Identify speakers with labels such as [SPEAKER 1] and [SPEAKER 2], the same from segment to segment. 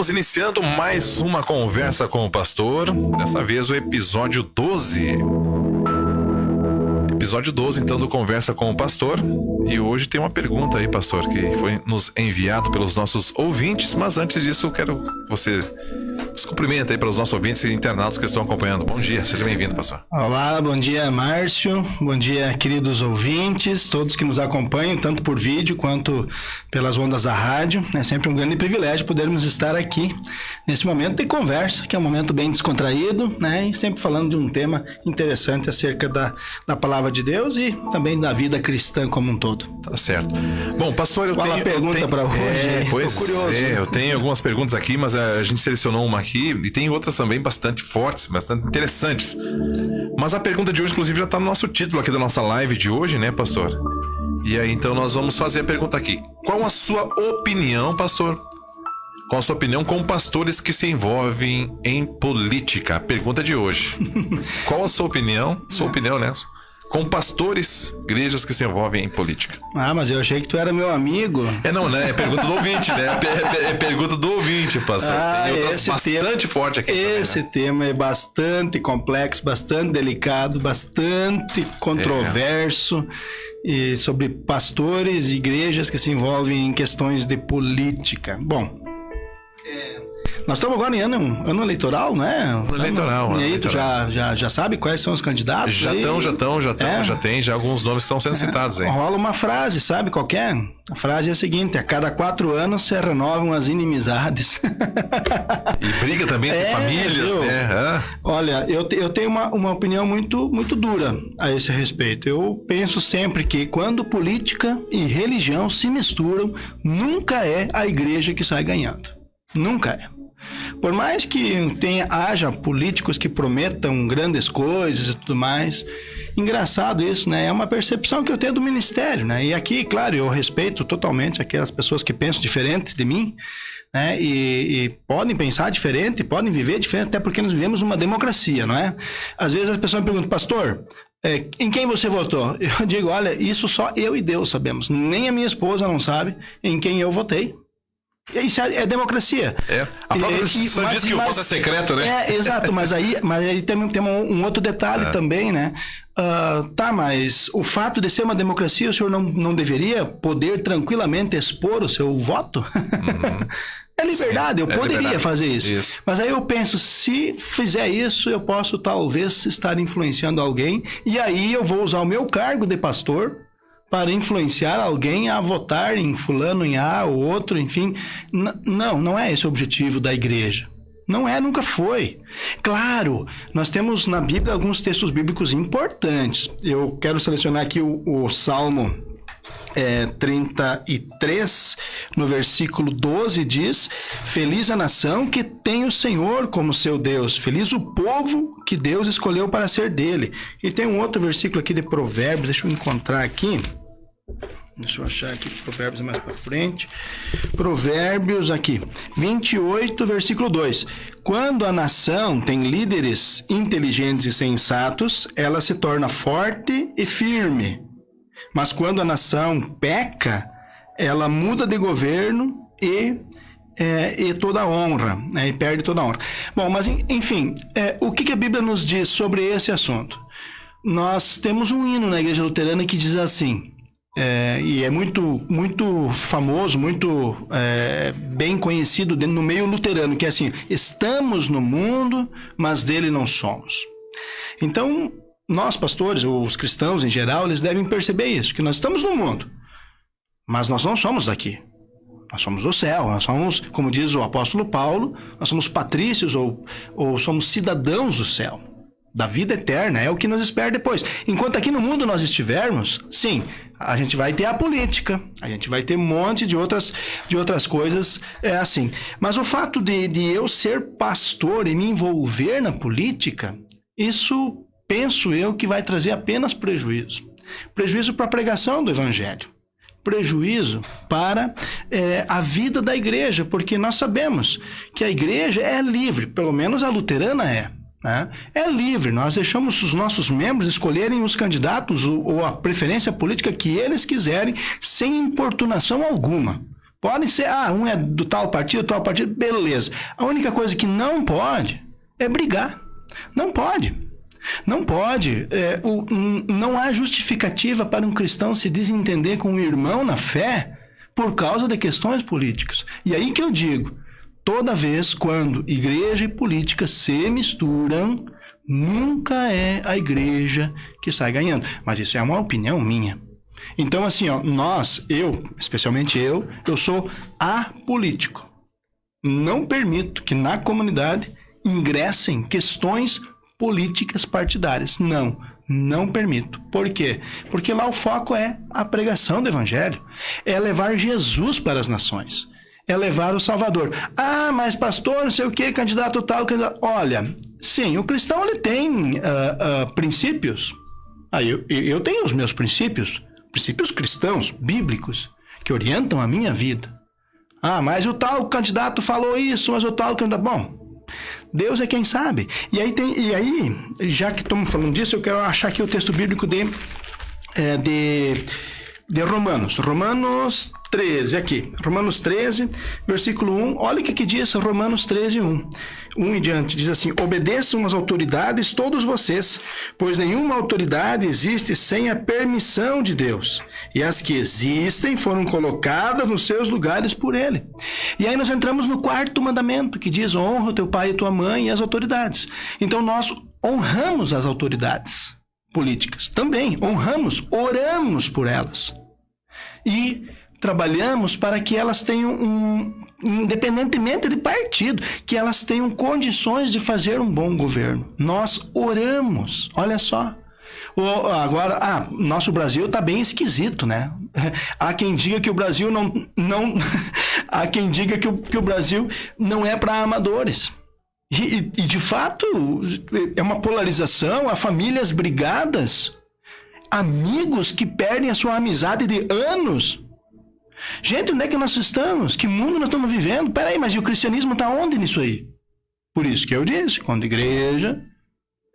[SPEAKER 1] Estamos iniciando mais uma conversa com o pastor, dessa vez o episódio 12. Episódio 12, então, do Conversa com o Pastor. E hoje tem uma pergunta aí, pastor, que foi nos enviado pelos nossos ouvintes. Mas antes disso, eu quero que você nos cumprimenta aí para os nossos ouvintes e internautas que estão acompanhando. Bom dia, seja bem-vindo, pastor.
[SPEAKER 2] Olá, bom dia, Márcio. Bom dia, queridos ouvintes, todos que nos acompanham, tanto por vídeo quanto pelas ondas da rádio. É sempre um grande privilégio podermos estar aqui nesse momento de conversa, que é um momento bem descontraído, né? E sempre falando de um tema interessante acerca da palavra de Deus e também da vida cristã como um todo.
[SPEAKER 1] Tá certo. Bom, pastor, eu
[SPEAKER 2] Qual
[SPEAKER 1] tenho...
[SPEAKER 2] a pergunta para hoje?
[SPEAKER 1] Pois
[SPEAKER 2] tô curioso.
[SPEAKER 1] eu tenho algumas perguntas aqui, mas a gente selecionou uma aqui e tem outras também bastante fortes, bastante interessantes. Mas a pergunta de hoje, inclusive, já está no nosso título aqui da nossa live de hoje, né, pastor? E aí, então, nós vamos fazer a pergunta aqui. Qual a sua opinião, pastor? Qual a sua opinião com pastores que se envolvem em política? A pergunta de hoje. Qual a sua opinião? Sua opinião, né? Com pastores, igrejas que se envolvem em política.
[SPEAKER 2] Ah, mas eu achei que tu era meu amigo.
[SPEAKER 1] Não, né? É pergunta do ouvinte, né? É pergunta do ouvinte, pastor. Tem outras bastante forte aqui.
[SPEAKER 2] Esse também, né? Tema é bastante complexo, bastante delicado, bastante controverso. E sobre pastores e igrejas que se envolvem em questões de política. Bom, nós estamos agora em ano eleitoral, né?
[SPEAKER 1] Ano eleitoral.
[SPEAKER 2] E aí, tu já sabe quais são os candidatos?
[SPEAKER 1] Já tem alguns nomes que estão sendo citados aí.
[SPEAKER 2] Rola uma frase, sabe qual que é? A frase é a seguinte: a cada 4 anos se renovam as inimizades.
[SPEAKER 1] E briga também entre famílias, né?
[SPEAKER 2] Olha, eu tenho uma opinião muito, muito dura a esse respeito. Eu penso sempre que quando política e religião se misturam, nunca é a igreja que sai ganhando. Nunca é. Por mais que haja políticos que prometam grandes coisas e tudo mais, engraçado isso, né? É uma percepção que eu tenho do ministério, né? E aqui, claro, eu respeito totalmente aquelas pessoas que pensam diferente de mim, né? E podem pensar diferente, podem viver diferente, até porque nós vivemos uma democracia, não é? Às vezes as pessoas me perguntam: pastor, em quem você votou? Eu digo: olha, isso só eu e Deus sabemos. Nem a minha esposa não sabe em quem eu votei. Isso é democracia.
[SPEAKER 1] A própria Constituição diz que o voto é secreto, né?
[SPEAKER 2] Exato, mas aí tem um outro detalhe também, né? Mas o fato de ser uma democracia, o senhor não deveria poder tranquilamente expor o seu voto? Uhum. É liberdade, eu poderia fazer isso. Mas aí eu penso, se fizer isso, eu posso talvez estar influenciando alguém, e aí eu vou usar o meu cargo de pastor para influenciar alguém a votar em fulano, em A ou outro, enfim. Não é esse o objetivo da igreja. Não é, nunca foi. Claro, nós temos na Bíblia alguns textos bíblicos importantes. Eu quero selecionar aqui o Salmo 33, no versículo 12, diz: feliz a nação que tem o Senhor como seu Deus, feliz o povo que Deus escolheu para ser dele. E tem um outro versículo aqui de Provérbios, deixa eu encontrar aqui. Deixa eu achar aqui Provérbios mais para frente. Provérbios aqui, 28, versículo 2. Quando a nação tem líderes inteligentes e sensatos, ela se torna forte e firme. Mas quando a nação peca, ela muda de governo e toda a honra, né? E perde toda a honra. Bom, mas enfim, o que a Bíblia nos diz sobre esse assunto? Nós temos um hino na Igreja Luterana que diz assim, e é muito, muito famoso, muito bem conhecido no meio luterano, que é assim: estamos no mundo, mas dele não somos. Então, nós pastores, os cristãos em geral, eles devem perceber isso, que nós estamos no mundo, mas nós não somos daqui. Nós somos do céu, nós somos, como diz o apóstolo Paulo, nós somos patrícios ou somos cidadãos do céu, da vida eterna, é o que nos espera depois. Enquanto aqui no mundo nós estivermos, sim, a gente vai ter a política, a gente vai ter um monte de outras coisas, assim. Mas o fato de eu ser pastor e me envolver na política, isso, penso eu, que vai trazer apenas prejuízo. Prejuízo para a pregação do evangelho. Prejuízo para a vida da igreja, porque nós sabemos que a igreja é livre, pelo menos a luterana é. Né? É livre, nós deixamos os nossos membros escolherem os candidatos ou a preferência política que eles quiserem, sem importunação alguma. Podem ser, um é do tal partido, beleza. A única coisa que não pode é brigar. Não pode. Não pode. Não há justificativa para um cristão se desentender com um irmão na fé por causa de questões políticas. E aí que eu digo, toda vez quando igreja e política se misturam, nunca é a igreja que sai ganhando. Mas isso é uma opinião minha. Então, assim, especialmente eu sou apolítico. Não permito que na comunidade ingressem questões políticas partidárias. Não permito. Por quê? Porque lá o foco é a pregação do evangelho. É levar Jesus para as nações. É levar o Salvador. Mas pastor, não sei o quê, candidato tal, candidato... Olha, sim, o cristão ele tem princípios. Eu tenho os meus princípios cristãos, bíblicos, que orientam a minha vida. Mas o tal candidato falou isso, mas o tal candidato... Bom, Deus é quem sabe. E aí, já que estamos falando disso, eu quero achar aqui o texto bíblico de Romanos. Romanos 13, aqui. Romanos 13, versículo 1. Olha o que diz Romanos 13, 1. 1 em diante. Diz assim: obedeçam às autoridades todos vocês, pois nenhuma autoridade existe sem a permissão de Deus. E as que existem foram colocadas nos seus lugares por Ele. E aí nós entramos no quarto mandamento, que diz: honra o teu pai e tua mãe e as autoridades. Então nós honramos as autoridades políticas. Também honramos, oramos por elas. E trabalhamos para que elas tenham, independentemente de partido, que elas tenham condições de fazer um bom governo. Nós oramos, olha só. Agora, nosso Brasil está bem esquisito, né? Há quem diga que o Brasil há quem diga que o Brasil não é para amadores. E de fato, é uma polarização, há famílias brigadas, amigos que perdem a sua amizade de anos. Gente, onde é que nós estamos? Que mundo nós estamos vivendo? Peraí, mas e o cristianismo está onde nisso aí? Por isso que eu disse, quando igreja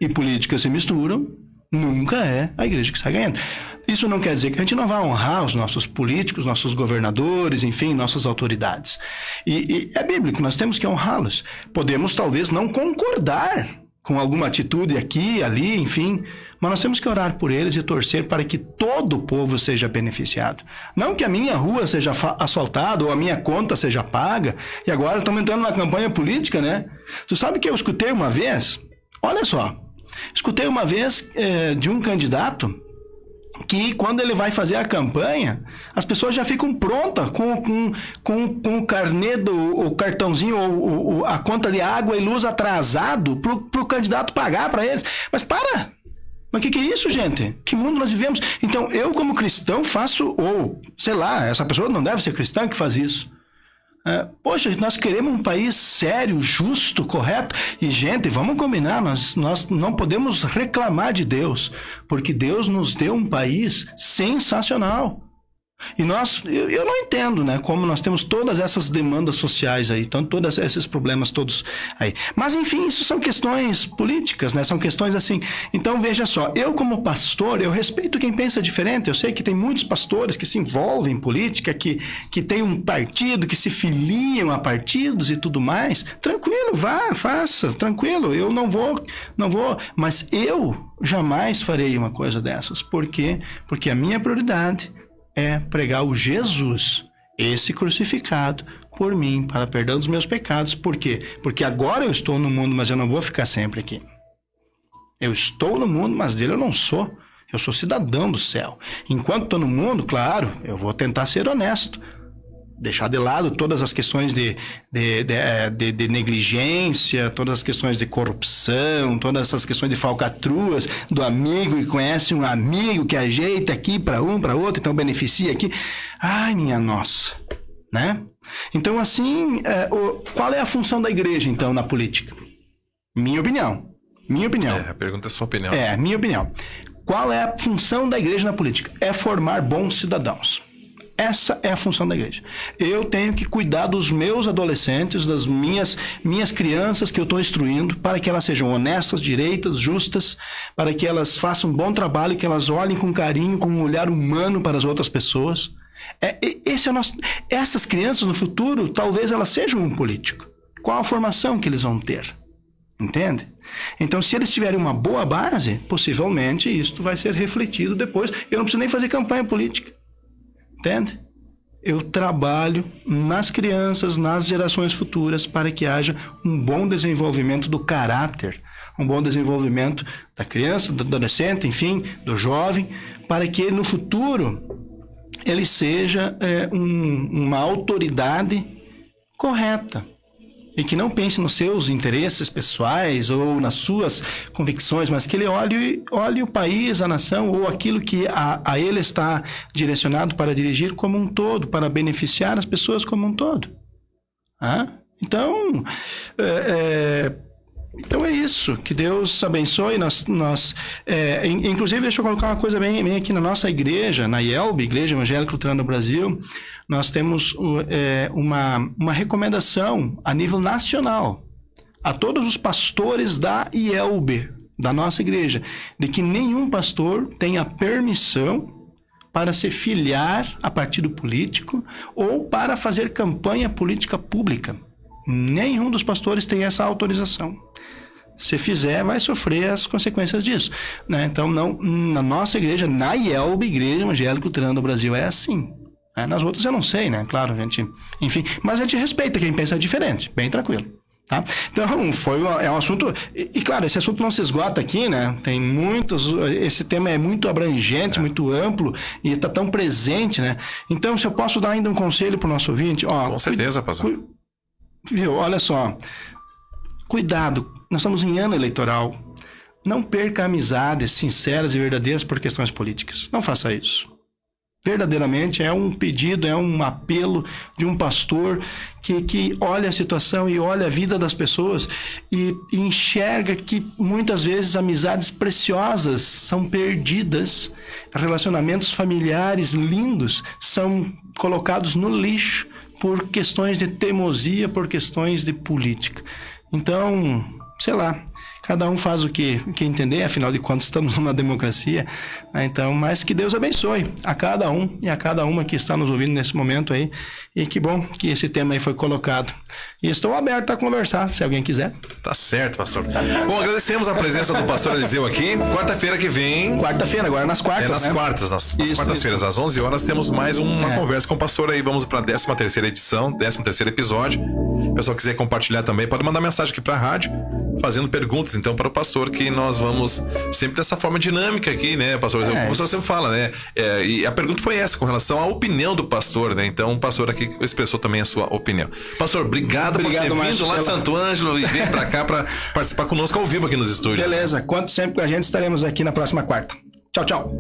[SPEAKER 2] e política se misturam, nunca é a igreja que está ganhando. Isso não quer dizer que a gente não vai honrar os nossos políticos, nossos governadores, enfim, nossas autoridades. E é bíblico, nós temos que honrá-los. Podemos talvez não concordar com alguma atitude aqui, ali, enfim, mas nós temos que orar por eles e torcer para que todo o povo seja beneficiado. Não que a minha rua seja asfaltada ou a minha conta seja paga, e agora estamos entrando numa campanha política, né? Tu sabe que eu escutei uma vez? Olha só, escutei uma vez de um candidato que quando ele vai fazer a campanha, as pessoas já ficam prontas com o carnê, o cartãozinho, ou a conta de água e luz atrasado pro candidato pagar para eles. Mas para! Mas o que é isso, gente? Que mundo nós vivemos? Então, eu como cristão faço, ou sei lá, essa pessoa não deve ser cristã que faz isso. Poxa, nós queremos um país sério, justo, correto. E, gente, vamos combinar, nós não podemos reclamar de Deus, porque Deus nos deu um país sensacional. E eu não entendo, né, como nós temos todas essas demandas sociais aí, então todos esses problemas todos aí. Mas, enfim, isso são questões políticas, né, são questões assim. Então, veja só, eu como pastor, eu respeito quem pensa diferente, eu sei que tem muitos pastores que se envolvem em política, que tem um partido, que se filiam a partidos e tudo mais. Tranquilo, vá, faça, tranquilo, eu não vou, mas eu jamais farei uma coisa dessas. Por quê? Porque a minha prioridade é pregar o Jesus, esse crucificado por mim, para perdão dos meus pecados. Por quê? Porque agora eu estou no mundo, mas eu não vou ficar sempre aqui. Eu estou no mundo, mas dele eu não sou. Eu sou cidadão do céu. Enquanto estou no mundo, claro, eu vou tentar ser honesto. Deixar de lado todas as questões de negligência, todas as questões de corrupção, todas essas questões de falcatruas do amigo que conhece um amigo que ajeita aqui para um, para outro, então beneficia aqui. Ai, minha nossa, né? Então, assim, qual é a função da igreja, então, na política? Minha opinião.
[SPEAKER 1] A pergunta é sua opinião.
[SPEAKER 2] Minha opinião. Qual é a função da igreja na política? É formar bons cidadãos. Essa é a função da igreja. Eu tenho que cuidar dos meus adolescentes, das minhas crianças que eu estou instruindo, para que elas sejam honestas, direitas, justas, para que elas façam um bom trabalho, que elas olhem com carinho, com um olhar humano para as outras pessoas. Esse é o nosso... Essas crianças no futuro, talvez elas sejam um político. Qual a formação que eles vão ter? Entende? Então, se eles tiverem uma boa base, possivelmente isto vai ser refletido depois. Eu não preciso nem fazer campanha política. Entende? Eu trabalho nas crianças, nas gerações futuras, para que haja um bom desenvolvimento do caráter, um bom desenvolvimento da criança, do adolescente, enfim, do jovem, para que no futuro ele seja uma autoridade correta. E que não pense nos seus interesses pessoais ou nas suas convicções, mas que ele olhe o país, a nação ou aquilo que a ele está direcionado para dirigir como um todo, para beneficiar as pessoas como um todo. Então, então é isso. Que Deus abençoe. Inclusive, deixa eu colocar uma coisa bem aqui na nossa igreja, na IELB, Igreja Evangélica Luterana do Brasil. Nós temos uma recomendação a nível nacional a todos os pastores da IELB, da nossa igreja, de que nenhum pastor tenha permissão para se filiar a partido político ou para fazer campanha política pública. Nenhum dos pastores tem essa autorização. Se fizer, vai sofrer as consequências disso, né? Então, não, na nossa igreja, na IELB, Igreja Evangélica Luterana do Brasil, é assim. Nas outras eu não sei, né? Claro, a gente... Enfim, mas a gente respeita quem pensa diferente, bem tranquilo, tá? Então, é um assunto... E claro, esse assunto não se esgota aqui, né? Tem muitos... Esse tema é muito abrangente, muito amplo e está tão presente, né? Então, se eu posso dar ainda um conselho para o nosso ouvinte...
[SPEAKER 1] Com certeza, pastor.
[SPEAKER 2] Viu? Olha só. Cuidado, nós estamos em ano eleitoral. Não perca amizades sinceras e verdadeiras por questões políticas. Não faça isso. Verdadeiramente é um pedido, é um apelo de um pastor que olha a situação e olha a vida das pessoas e enxerga que muitas vezes amizades preciosas são perdidas, relacionamentos familiares lindos são colocados no lixo por questões de teimosia, por questões de política. Então, sei lá, cada um faz o que entender, afinal de contas estamos numa democracia, né? Então, mas que Deus abençoe a cada um e a cada uma que está nos ouvindo nesse momento aí, e que bom que esse tema aí foi colocado. E estou aberto a conversar, se alguém quiser.
[SPEAKER 1] Tá certo, pastor. Bom, agradecemos a presença do pastor Eliseu aqui. Quarta-feira que vem...
[SPEAKER 2] Quarta-feira, agora nas quartas,
[SPEAKER 1] nas quartas, nas quartas-feiras, às 11 horas, temos mais uma conversa com o pastor aí. Vamos para a 13ª edição, 13º episódio. Se o pessoal quiser compartilhar também, pode mandar mensagem aqui para a rádio, fazendo perguntas, então, para o pastor, que nós vamos sempre dessa forma dinâmica aqui, né, pastor? O pastor sempre fala, né? E a pergunta foi essa, com relação à opinião do pastor, né? Então, o pastor aqui expressou também a sua opinião. Pastor, obrigado por ter vindo lá de Santo Ângelo e vir para cá para participar conosco ao vivo aqui nos estúdios.
[SPEAKER 2] Beleza, conte sempre com a gente, estaremos aqui na próxima quarta. Tchau, tchau.